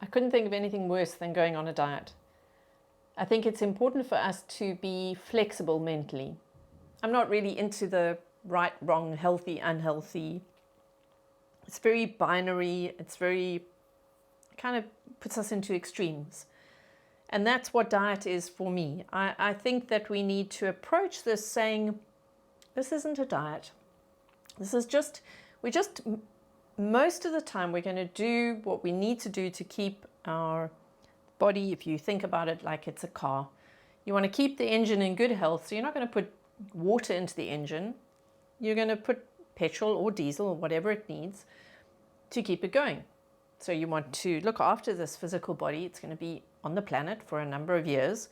I couldn't think of anything worse than going on a diet. I think it's important for us to be flexible mentally. I'm not really into the right, wrong, healthy, unhealthy. It's very binary. It's very, kind of puts us into extremes. And that's what diet is for me. I think that we need to approach this saying, this isn't a diet. This is just, most of the time we're going to do what we need to do to keep our body, if you think about it like it's a car, you want to keep the engine in good health. So you're not going to put water into the engine. You're going to put petrol or diesel or whatever it needs to keep it going. So you want to look after this physical body. It's going to be on the planet for a number of years.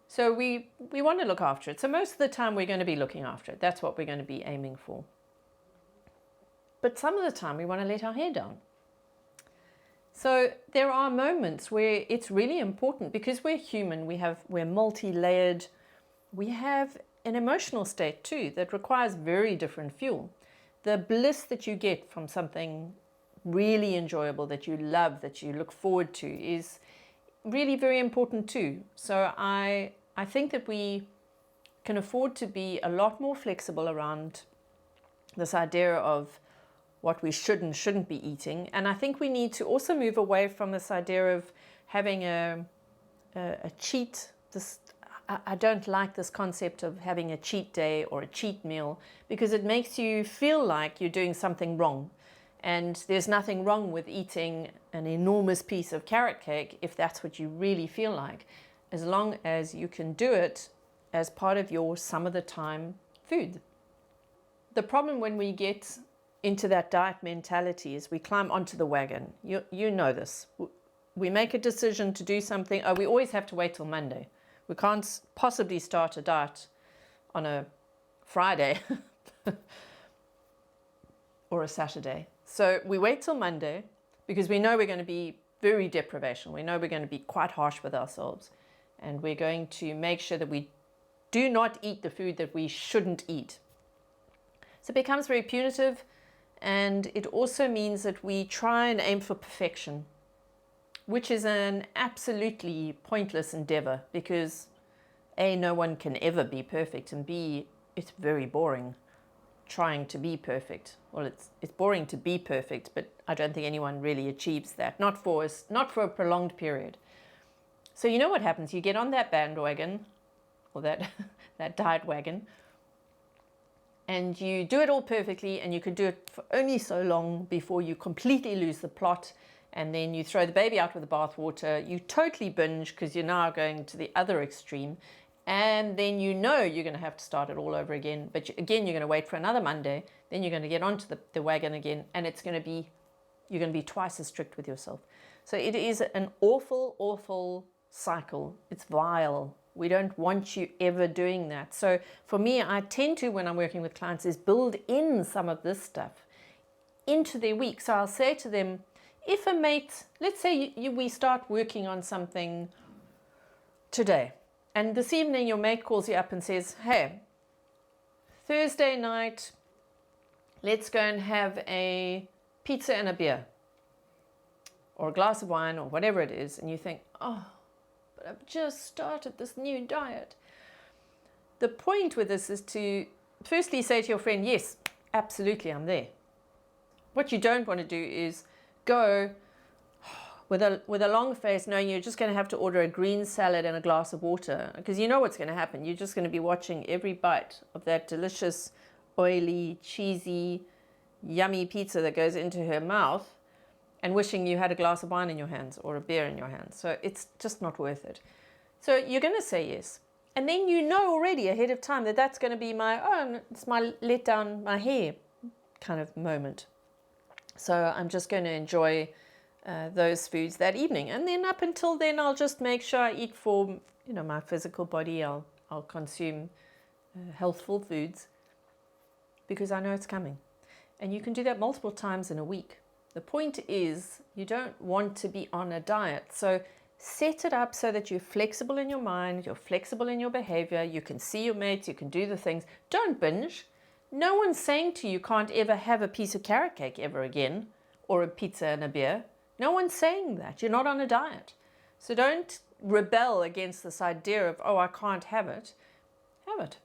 So we want to look after it. So most of the time we're going to be looking after it. That's what we're going to be aiming for. But some of the time we want to let our hair down. So there are moments where it's really important, because we're human, we're multi-layered, we have an emotional state too that requires very different fuel. The bliss that you get from something really enjoyable that you love, that you look forward to, is really very important too. So I think that we can afford to be a lot more flexible around this idea of what we should and shouldn't be eating. And I think we need to also move away from this idea of having a cheat. I don't like this concept of having a cheat day or a cheat meal, because it makes you feel like you're doing something wrong. And there's nothing wrong with eating an enormous piece of carrot cake if that's what you really feel like, as long as you can do it as part of your some of the time food. The problem when we get into that diet mentality is we climb onto the wagon. You know this. We make a decision to do something. Oh, we always have to wait till Monday. We can't possibly start a diet on a Friday or a Saturday. So we wait till Monday because we know we're going to be very deprivation. We know we're going to be quite harsh with ourselves. And we're going to make sure that we do not eat the food that we shouldn't eat. So it becomes very punitive. And it also means that we try and aim for perfection, which is an absolutely pointless endeavor, because A, no one can ever be perfect, and B, it's very boring trying to be perfect. Well, it's boring to be perfect, but I don't think anyone really achieves that, not for a prolonged period. So you know what happens? You get on that bandwagon, or that diet wagon, and you do it all perfectly, and you can do it for only so long before you completely lose the plot, and then you throw the baby out with the bathwater. You totally binge because you're now going to the other extreme, and then you know you're going to have to start it all over again. But again, you're going to wait for another Monday, then you're going to get onto the wagon again, and you're going to be twice as strict with yourself. So it is an awful, awful cycle. It's vile. We don't want you ever doing that. So for me, I tend to, when I'm working with clients, is build in some of this stuff into their week. So I'll say to them, if a mate, let's say we start working on something today, and this evening your mate calls you up and says, hey, Thursday night, let's go and have a pizza and a beer, or a glass of wine, or whatever it is, and you think, oh, but I've just started this new diet. The point with this is to firstly say to your friend, yes, absolutely, I'm there. What you don't want to do is go with a long face knowing you're just going to have to order a green salad and a glass of water, because you know what's going to happen. You're just going to be watching every bite of that delicious, oily, cheesy, yummy pizza that goes into her mouth, and wishing you had a glass of wine in your hands or a beer in your hands. So it's just not worth it. So you're going to say yes. And then you know already ahead of time that that's going to be it's my let down my hair kind of moment. So I'm just going to enjoy those foods that evening. And then up until then, I'll just make sure I eat for my physical body. I'll consume healthful foods because I know it's coming. And you can do that multiple times in a week. The point is, you don't want to be on a diet. So set it up so that you're flexible in your mind, you're flexible in your behavior, you can see your mates, you can do the things. Don't binge. No one's saying to you can't ever have a piece of carrot cake ever again, or a pizza and a beer. No one's saying that. You're not on a diet. So don't rebel against this idea of, oh, I can't have it. Have it.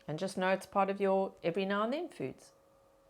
And just know it's part of your every now and then foods.